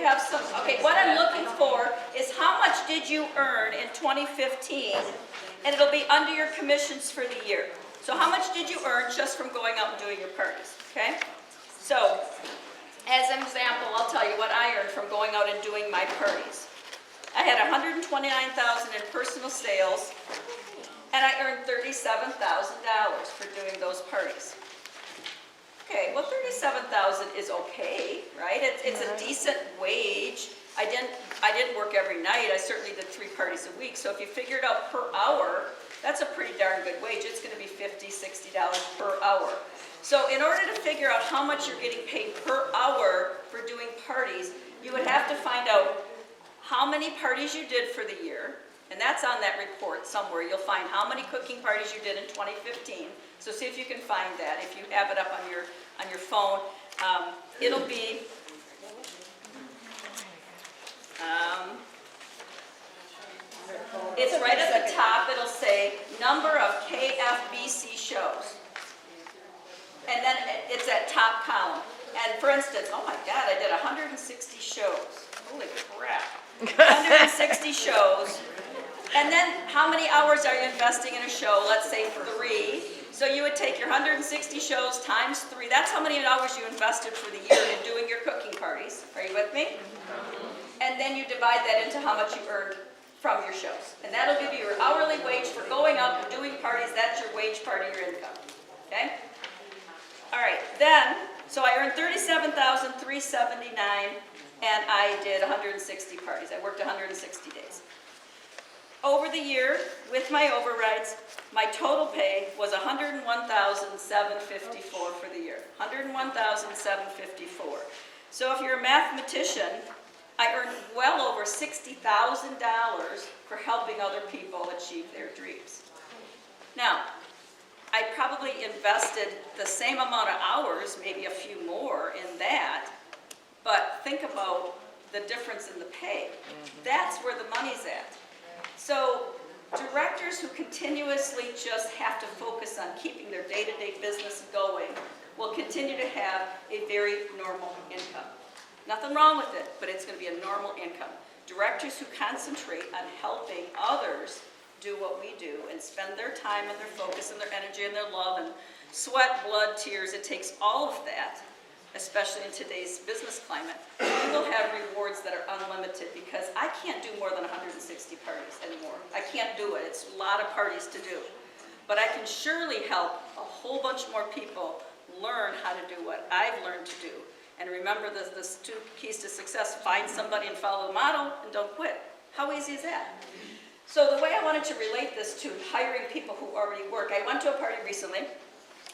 have some, okay, what I'm looking for is how much did you earn in 2015? And it'll be under your commissions for the year. So how much did you earn just from going out and doing your parties, okay? So, as an example, I'll tell you what I earned from going out and doing my parties. I had $129,000 in personal sales, and I earned $37,000 for doing those parties. Okay, well, $37,000 is okay, right? It's a decent wage. I didn't work every night. I certainly did 3 parties a week. So if you figure it out per hour, that's a pretty darn good wage. It's going to be $50, $60 per hour. So in order to figure out how much you're getting paid per hour for doing parties, you would have to find out how many parties you did for the year, and that's on that report somewhere. You'll find how many cooking parties you did in 2015. So see if you can find that. If you have it up on your phone, it'll be it's right at the top. It'll say number of KFBC shows, and then it's that top column. And for instance, oh my God, I did 160 shows. Holy crap! 160 shows. And then how many hours are you investing in a show? Let's say 3. So you would take your 160 shows times 3. That's how many hours you invested for the year in doing your cooking parties. Are you with me? And then you divide that into how much you earned from your shows. And that'll give you your hourly wage for going out and doing parties. That's your wage part of your income. Okay? All right. Then, so I earned $37,379, and I did 160 parties. I worked 160 days. Over the year, with my overrides, my total pay was $101,754 for the year. $101,754. So if you're a mathematician, I earned well over $60,000 for helping other people achieve their dreams. Now, I probably invested the same amount of hours, maybe a few more in that, but think about the difference in the pay. That's where the money's at. So directors who continuously just have to focus on keeping their day-to-day business going will continue to have a very normal income. Nothing wrong with it, but it's going to be a normal income. Directors who concentrate on helping others do what we do and spend their time and their focus and their energy and their love and sweat, blood, tears, it takes all of that, especially in today's business climate, we will have rewards that are unlimited because I can't do more than 160 parties anymore. I can't do it. It's a lot of parties to do. But I can surely help a whole bunch more people learn how to do what I've learned to do. And remember the 2 keys to success: find somebody and follow the model, and don't quit. How easy is that? So the way I wanted to relate this to hiring people who already work, I went to a party recently,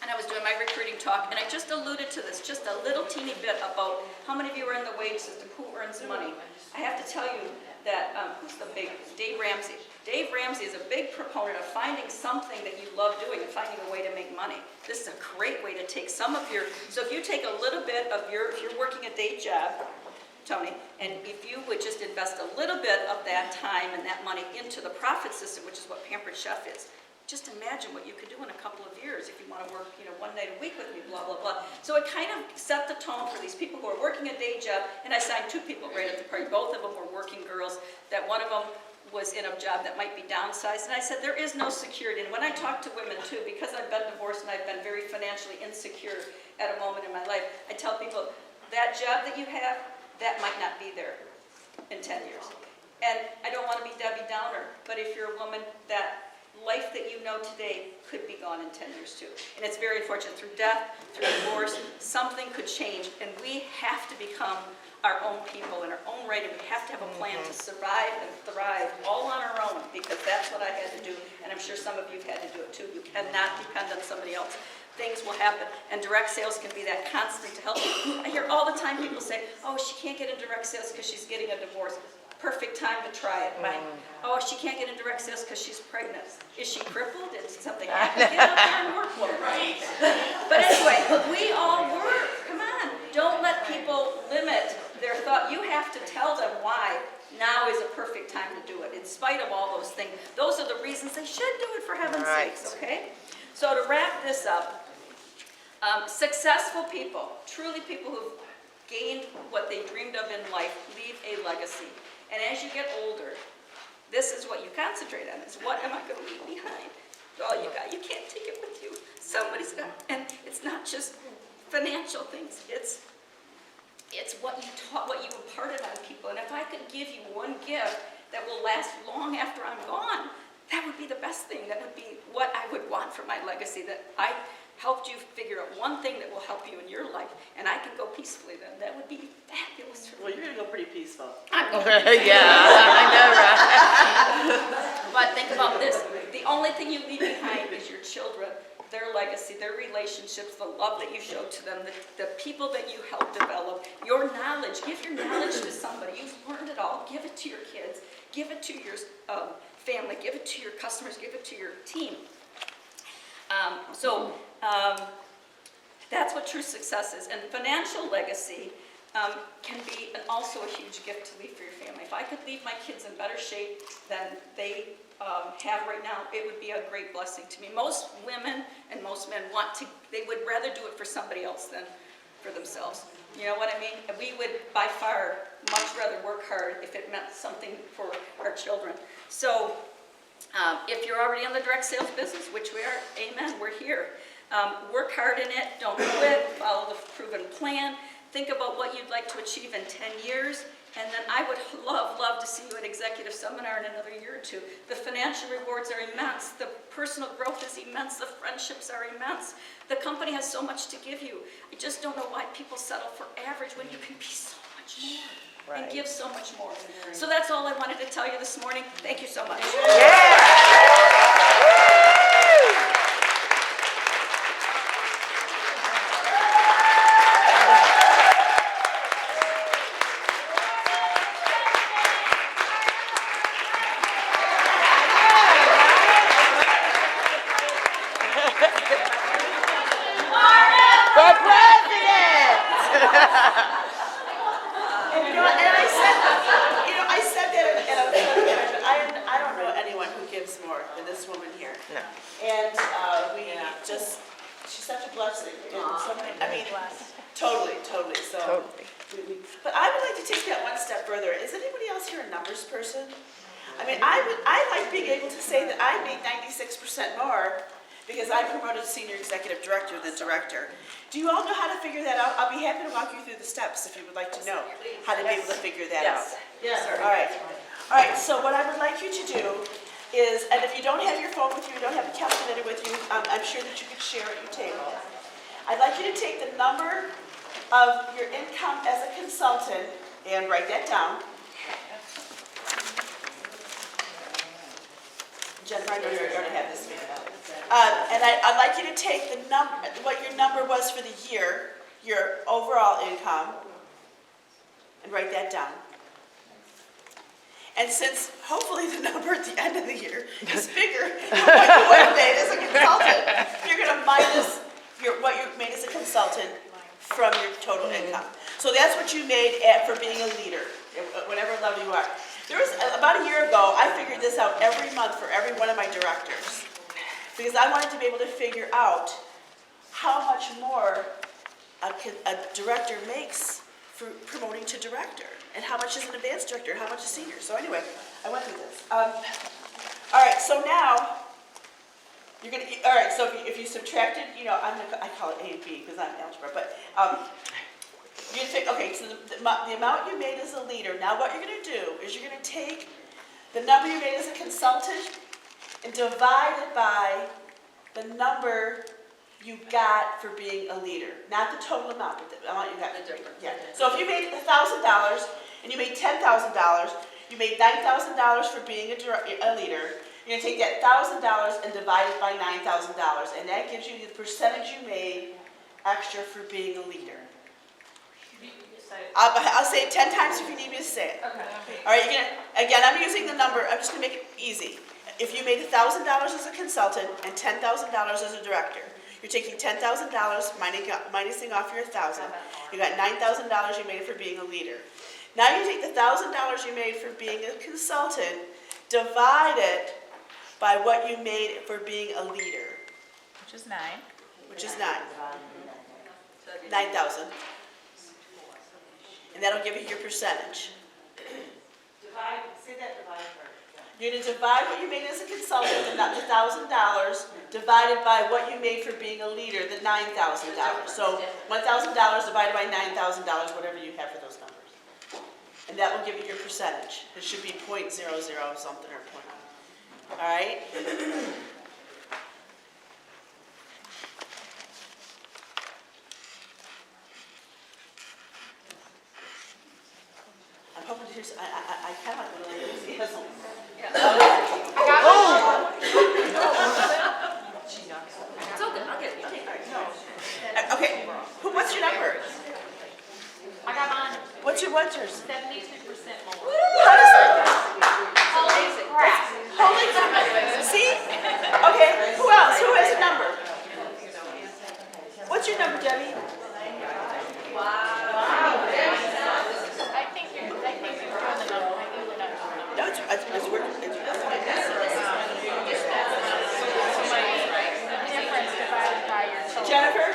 and I was doing my recruiting talk, and I just alluded to this, just a little teeny bit about how many of you are in the wage system, who earns money. I have to tell you that, who's the big, Dave Ramsey. Dave Ramsey is a big proponent of finding something that you love doing and finding a way to make money. This is a great way to take some of your, so if you take a little bit of your, if you're working a day job, Tony, and if you would just invest a little bit of that time and that money into the profit system, which is what Pampered Chef is, just imagine what you could do in a couple of years if you want to work, 1 night a week with me, blah, blah, blah. So it kind of set the tone for these people who are working a day job, and I signed 2 people right at the party. Both of them were working girls, that one of them was in a job that might be downsized, and I said, there is no security. And when I talk to women too, because I've been divorced and I've been very financially insecure at a moment in my life, I tell people, that job that you have, that might not be there in 10 years. And I don't want to be Debbie Downer, but if you're a woman, that life that you know today could be gone in 10 years too. And it's very unfortunate. Through death, through divorce, something could change, and we have to become our own people in our own right, and we have to have a plan to survive and thrive all on our own, because that's what I had to do, and I'm sure some of you have had to do it too. You cannot depend on somebody else. Things will happen, and direct sales can be that constant to help you. I hear all the time people say, oh, she can't get in direct sales because she's getting a divorce. Perfect time to try it, Mike. Oh, she can't get in direct sales because she's pregnant. Is she crippled? Did something happen? Get out there and work for her. Right? But anyway, we all work. Come on. Don't let people limit their thought. You have to tell them why now is a perfect time to do it, in spite of all those things. Those are the reasons they should do it, for heaven's sakes, okay? So to wrap this up, successful people, truly people who've gain what they dreamed of in life, leave a legacy. And as you get older, this is what you concentrate on, is what am I going to leave behind? All you got, you can't take it with you. Somebody's got, and it's not just financial things, it's what you taught, what you imparted on people. And if I could give you one gift that will last long after I'm gone, that would be the best thing. That would be what I would want for my legacy, that I helped you figure out one thing that will help you in your life, and I can go peacefully then. That would be fabulous for me. Well, you're going to go pretty peaceful. I'm going Yeah, I know, right? But think about this. The only thing you leave behind is your children, their legacy, their relationships, the love that you show to them, the people that you help develop, your knowledge. Give your knowledge to somebody. You've learned it all. Give it to your kids. Give it to your family. Give it to your customers. Give it to your team. That's what true success is. And financial legacy can be also a huge gift to leave for your family. If I could leave my kids in better shape than they have right now, it would be a great blessing to me. Most women and most men they would rather do it for somebody else than for themselves. You know what I mean? We would by far much rather work hard if it meant something for our children. So if you're already in the direct sales business, which we are, amen, we're here. Work hard in it, don't quit, follow the proven plan. Think about what you'd like to achieve in 10 years, and then I would love to see you at Executive Seminar in another year or two. The financial rewards are immense, the personal growth is immense, the friendships are immense. The company has so much to give you. I just don't know why people settle for average when you can be so much more. Right. And give so much more. So that's all I wanted to tell you this morning. Thank you so much. For president! I said that in a I don't know anyone who gives more than this woman here. No. And she's such a blessing. I mean, totally. So, Totally. But I would like to take that one step further. Is anybody else here a numbers person? I mean, I like being able to say that I made 96% more because I promoted senior executive director than director. Do you all know how to figure that out? I'll be happy to walk you through the steps if you would like to know how to be able to figure that out. Yes. All right, so what I would like you to do is, and if you don't have your phone with you, you don't have a calculator with you, I'm sure that you can share at your table. I'd like you to take the number of your income as a consultant and write that down. Jennifer, I know you already have this figured out. And I'd like you to take the what your number was for the year, your overall income, and write that down. And since hopefully the number at the end of the year is bigger than what you would have made as a consultant, you're going to minus what you made as a consultant from your total income. So that's what you made for being a leader, whatever level you are. There was, about a year ago, I figured this out every month for every one of my directors. Because I wanted to be able to figure out how much more a director makes for promoting to director, and how much is an advanced director, and how much is senior. So anyway, I went through this. All right, so now, you're going to, all right, so if you subtracted, I call it A and B because I'm algebra, but you're going to take, okay, so the amount you made as a leader, now what you're going to do is you're going to take the number you made as a consultant and divide it by the number you got for being a leader. Not the total amount, but the amount you got. Yeah. So if you made $1,000 and you made $10,000, you made $9,000 for being a leader. You're going to take that $1,000 and divide it by $9,000, and that gives you the percentage you made extra for being a leader. I'll say it 10 times if you need me to say it. Okay. All right, again, I'm using the number, I'm just going to make it easy. If you made $1,000 as a consultant and $10,000 as a director, you're taking $10,000, minusing off your $1,000. You got $9,000 you made for being a leader. Now you take the $1,000 you made for being a consultant, divide it by what you made for being a leader. Which is 9. Which is 9. 9,000. And that'll give you your percentage. Say that divide part. You're gonna divide what you made as a consultant, the $1,000, divided by what you made for being a leader, the $9,000. So $1,000 divided by $9,000, whatever you have for those numbers. And that will give you your percentage. It should be .00 something or point. All right? I'm hoping to hear, I kind of like the enthusiasm. It's okay, I'll get it. Okay, what's your number? I got mine What's yours? 72% more. How does that? Holy crap. Holy crap. See? Okay, who else? Who has a number? What's your number, Debbie? I think you're doing the number. I think we're not doing the number. No, it's working. Difference divided by your total. Jennifer,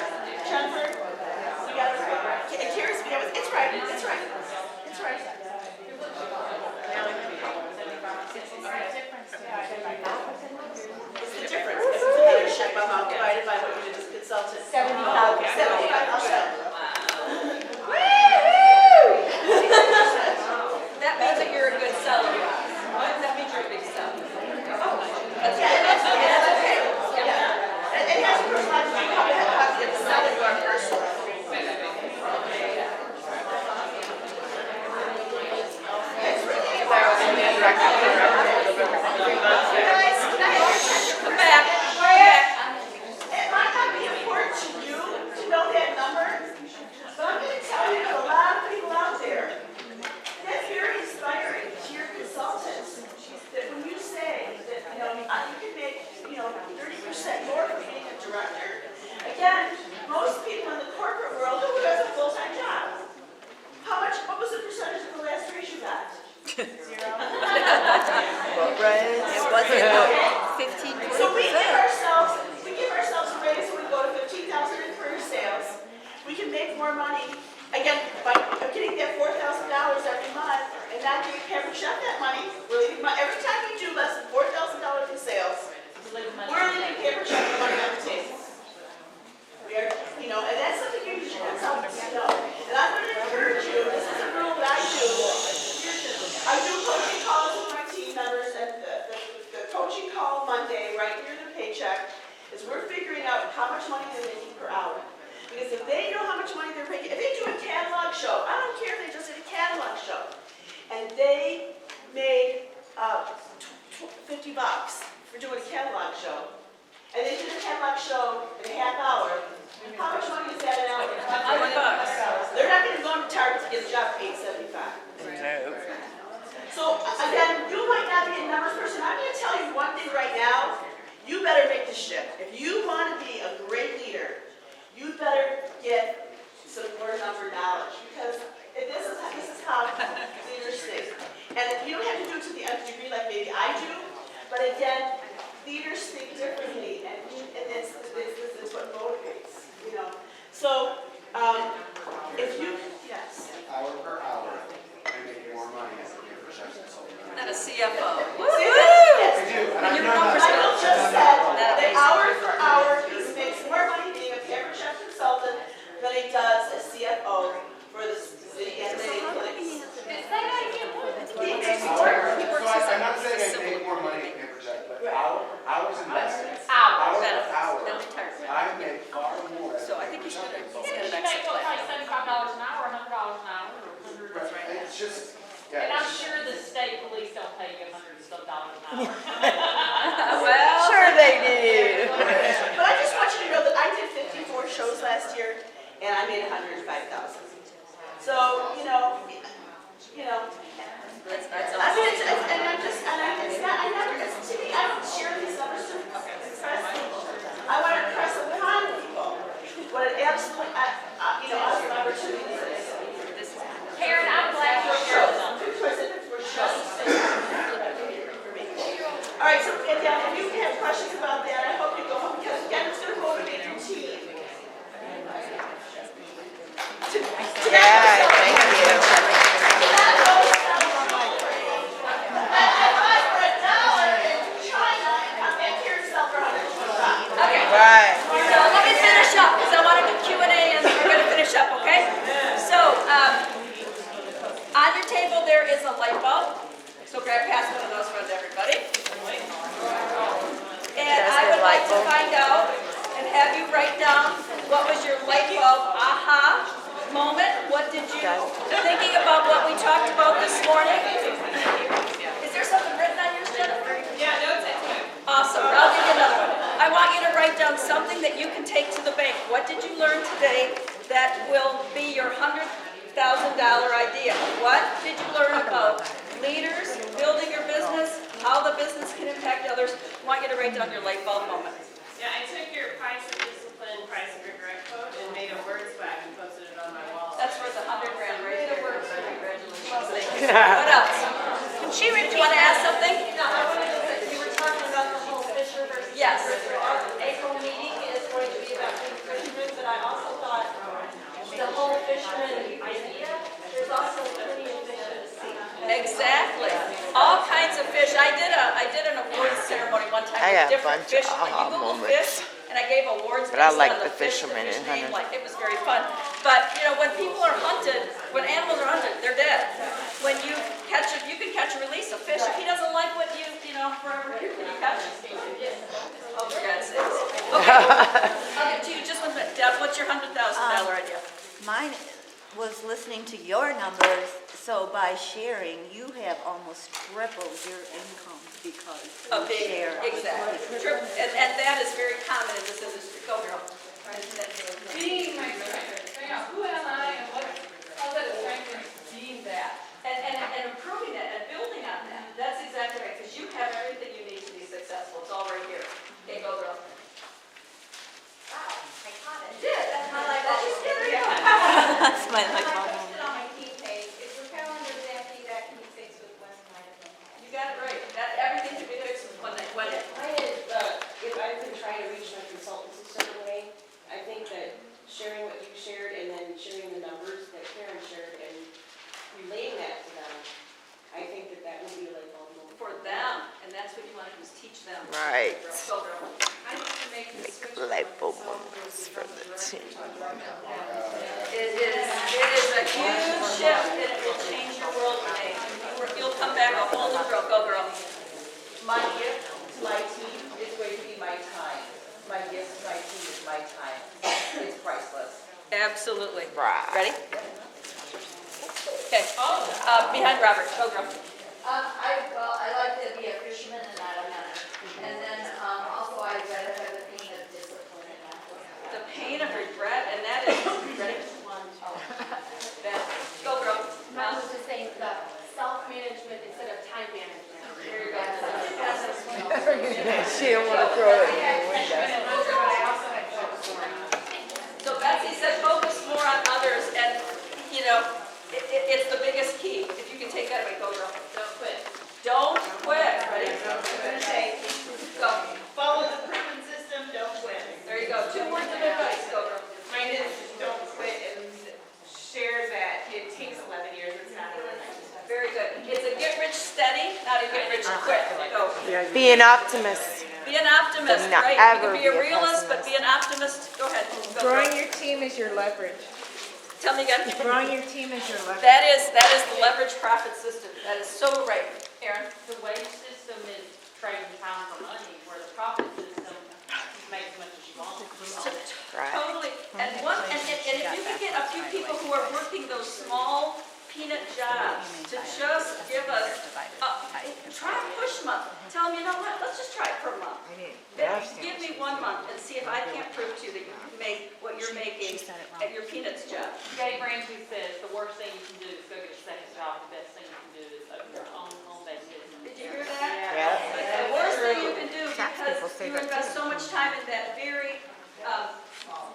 you got it right. Here's, it's right. It's right. It's the difference divided by total. It's the difference. It's the leadership amount divided by what you did as a consultant. 75. I'll show. That means that you're a good seller. That means you're a big seller. That's Okay. And it has to be how to get the selling to our person. Come back. It might not be important to you to know that number, but I'm going to tell you there's a lot of people out there. That's very inspiring to your consultants. That when you say that you can make 30% more for being a director. Again, most people in the corporate world who has a full-time job. What was the percentage of the last raise you got? It wasn't 15. So we give ourselves a raise when we go to 15,000 in career sales. We can make more money, again, by getting that $4,000 every month and not giving Pamper Chef that money. Every time we do less than $4,000 in sales, we're leaving Pamper Chef the money on the table. We are, and that's something you should consultants know. And I'm going to encourage you, this is a rule that I do. I do coaching calls with my team members, and the coaching call Monday, right near the paycheck, is we're figuring out how much money they're making per hour. Because if they know how much money they're making, if they do a catalog show, I don't care if they just did a catalog show, and they made $50 for doing a catalog show, and they did a catalog show in a half hour, how much money is that an hour? $100. They're not going to go to Target to get a job for $8.75. So again, you might not be a numbers person. I'm going to tell you one thing right now. You better make the shift. If you want to be a great leader, you better get some more number knowledge, because this is how leaders think. And you don't have to do it to the nth degree like maybe I do, but again, leaders think differently, and it's what motivates. So if you Hour per hour, I make more money as a chef's consultant. Not a CFO. yes. I do, and And I'm your not- numbers Michael just said That that makes hour for hour, he makes more money being a Pamper Chef consultant than he does as CFO for the city and state clinics. He makes more. So I'm not saying I make more money in Pamper Chef, but hours invested. Hours. Hours per hour. No retirement. I make far more. So I think he's got an You should extra make what, plan. like $75 an hour, $100 an hour, or $100. It's just, And I'm yeah. sure the state police don't pay you $100 an hour. Well, Sure they do. But I just want you to know that I did 54 shows last year, and I made $105,000. So, that's I mean, awesome. I never, to me, I don't share these numbers to impress people. I want to impress upon people what an absolute, awesome opportunity this is. Karen, I'm glad you're here. All right, so if you have questions about that, I hope you go home, because again, it's going to motivate your team. Yeah, thank you. like to find out and have you write down what was your light bulb aha moment? What did you, thinking about what we talked about this morning? Is there something written on yours, Jennifer? Yeah, no, it's Awesome. I'll give you another one. I want you to write down something that you can take to the bank. What did you learn today that will be your $100,000 idea? What did you learn about leaders, building your business, how the business can impact others? I want you to write down your light bulb moment. Yeah, I took your price of discipline, price of regret quote and made a word swag and posted it on my wall. That's worth $100,000 right there. Congratulations. What else? She Do you want to ask something? No, I wanted to say, you were talking about the whole Fisher versus. Yes. Our April meeting is going to be about fishermen, but I also thought the whole fisherman idea, there's also plenty of fish in the sea. Exactly. All kinds of fish. I did an awards ceremony one time I got with a different bunch fish. of When you aha Google moments. fish, and I gave awards But I based like on the the fish fisherman fish in name. Hunter. Like, it was very fun. But you know, when people are hunted, when animals are hunted, they're dead. When you catch it, you can catch and release a fish. If he doesn't like what you wherever you catch him. Oh, for God's sakes. Okay. I'll give it to you just one minute. Deb, what's your $100,000 idea? Mine was listening to your numbers, so by sharing, you have almost tripled your income because A you big, share. exactly. And that is very common in this industry. Go, girl. Being my strength, figuring out who am I and what, how that is strength and being that. And improving it and building on that. That's exactly right, because you have everything you need to be successful. It's all right here. Okay, go, girl. Wow, I caught it. You did. That's my life. That's just there you go. That's my I like. posted on my key page, if your calendar is empty, that can be fixed with one night of phone call. You got it right. Everything can be fixed with one night. Mine is, if I've been trying to reach my consultants a certain way, I think that sharing what you shared and then sharing the numbers that Karen shared and relaying that to them, I think that would be like all the For them, and that's what you want to do is teach them. Right. Go, girl. I need to make the switch. Light bulb moments for the team. It is a huge shift, and it will change your world, Renee. You'll come back a whole new girl. Go, girl. My gift to my team is going to be my time. My gift to my team is my time. It's priceless. Absolutely. Right. Ready? Okay. Behind Robert. Go, girl. I like to be a fisherman and not a hunter. And then, also I rather have the pain of discipline and not The pain of regret, and that is, ready? Go, girl. Mine was just saying the self-management instead of time management. Here you go. She don't want to throw it in the window. So Betsy said focus more on others, and, it's the biggest key. If you can take that away, go, girl. Don't quit. Don't quit. Ready? I'm gonna say, Go. follow the proven system, don't quit. There you go. 2 words of advice. Go, girl. Mine is don't quit and share that it takes 11 years, it's not overnight. Very good. It's a get rich steady, not a get rich quick. Go. Be an optimist. Be an optimist, But not right? You ever can be a be a realist, but pessimist. be an optimist. Go ahead. Go, Growing girl. your team is your leverage. Tell me again. Growing your team is your leverage. That is the leverage profit system. That is so right. Aaron? The wage system is trading time for money, where the profit system, you make as much as you want. Right. Totally. And if you can get a few people who are working those small peanut jobs to just give us, try a push month. Tell them, you know what, let's just try it for a month. Give me 1 month and see if I can't prove to you that you can make what you're making at your peanuts job. Dave Ramsey says the worst thing you can do is go get a second job, the best thing you can do is open your own home-based business. Did you hear that? Yeah. The worst thing you can do, because you invest so much time in that very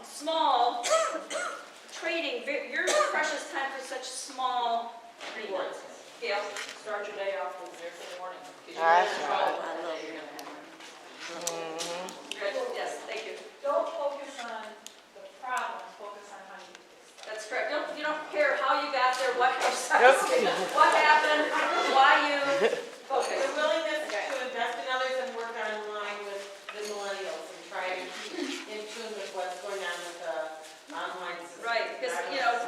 small trading, your precious time for such small rewards. Gail? Start your day off with there in the morning. 'Cause you're That's in right. trouble that day, you're gonna have. Yes, thank you. Don't focus on the problem, focus on how you fix it. That's correct. You don't care how you got there, what happened, why you, focus. The willingness to invest in others and work online with the millennials and try to keep in tune with what's going on with the online system. Right, because,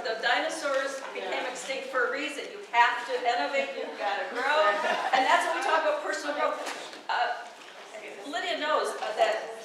the dinosaurs became extinct for a reason. You have to innovate, you've got to grow, and that's when we talk about personal growth. Lydia knows that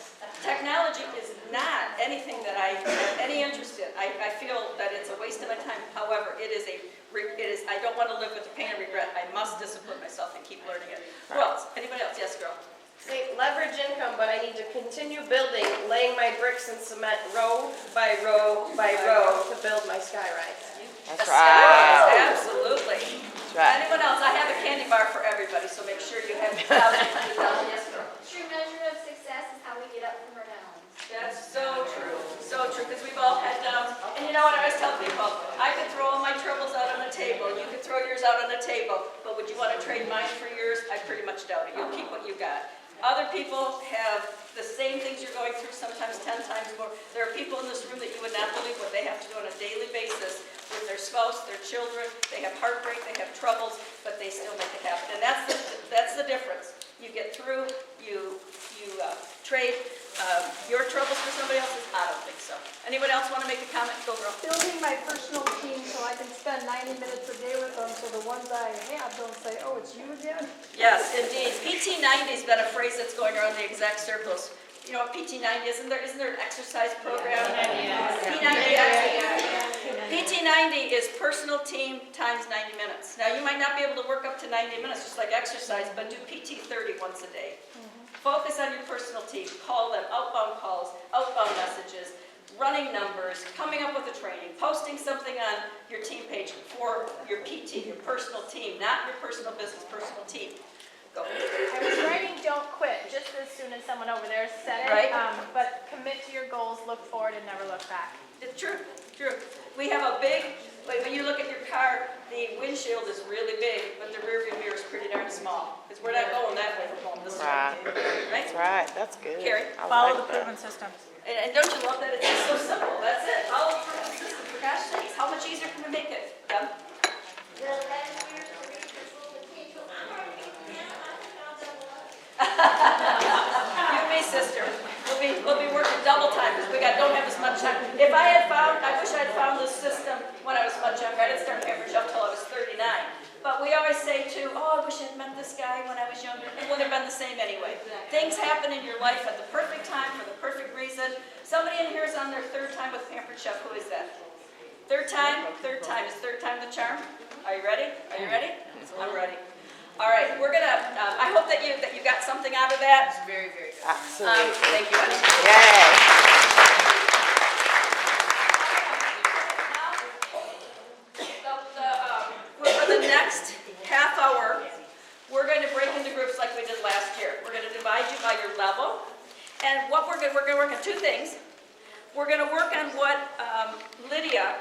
technology is not anything that I have any interest in. I feel that it's a waste of my time. However, I don't want to live with the pain and regret. I must discipline myself and keep learning it. Who else? Anybody else? Yes, girl. Say leverage income, but I need to continue building, laying my bricks and cement row by row by row to build my skyrise. That's Skyrise, right. absolutely. That's right. Anyone else? I have a candy bar for everybody, so make sure you have 1,000, 100,000. Yes, girl. True measure of success is how we get up from our downs. That's so true, because we've all had downs. And you know what I always tell people? I could throw all my troubles out on the table, you could throw yours out on the table, but would you want to trade mine for yours? I pretty much doubt it. You'll keep what you got. Other people have the same things you're going through, sometimes 10 times more. There are people in this room that you would not believe what they have to do on a daily basis with their spouse, their children. They have heartbreak, they have troubles, but they still make it happen. And that's the difference. You get through, you trade your troubles for somebody else's. I don't think so. Anybody else want to make a comment? Go, girl. Building my personal team so I can spend 90 minutes a day with them, so the ones I have don't say, oh, it's you again. Yes, indeed. PT90 has been a phrase that's going around the exec circles. You know what PT90 is? Isn't there an exercise program? PT90 is personal team times 90 minutes. Now, you might not be able to work up to 90 minutes just like exercise, but do PT30 once a day. Focus on your personal team. Call them, outbound calls, outbound messages, running numbers, coming up with a training, posting something on your team page for your PT, your personal team, not your personal business, personal team. Go. I was writing don't quit just as soon as someone over there said it. Right. But commit to your goals, look forward, and never look back. It's true, true. We have a big, when you look at your car, the windshield is really big, but the rear view mirror is pretty darn small. Because we're not going that way, we're going this way. Right. Right? That's right. That's good. Carrie? I Follow like the that. proven system. And don't you love that? It's just so simple. That's it. Follow the proven system. For gosh sakes, how much easier can we make it? Done? The 11 years to reach your full potential. I'm already now, I found that one. You and me, sister. We'll be working double time because we don't have as much time. If I wish I had found this system when I was much younger. I didn't start pampered up till I was 39. But we always say too, oh, I wish I'd met this guy when I was younger. It would have been the same anyway. Things happen in your life at the perfect time for the perfect reason. Somebody in here is on their third time with Pampered Chef. Who is that? Third time? Third time. Is third time the charm? Are you ready? Are you ready? I'm ready. All right, we're gonna. I hope that you got something out of that. Very, very good. Absolutely. Thank you. Yay. For the next half hour, we're going to break into groups like we did last year. We're going to divide you by your level, and what we're going to work on two things. We're going to work on what Lydia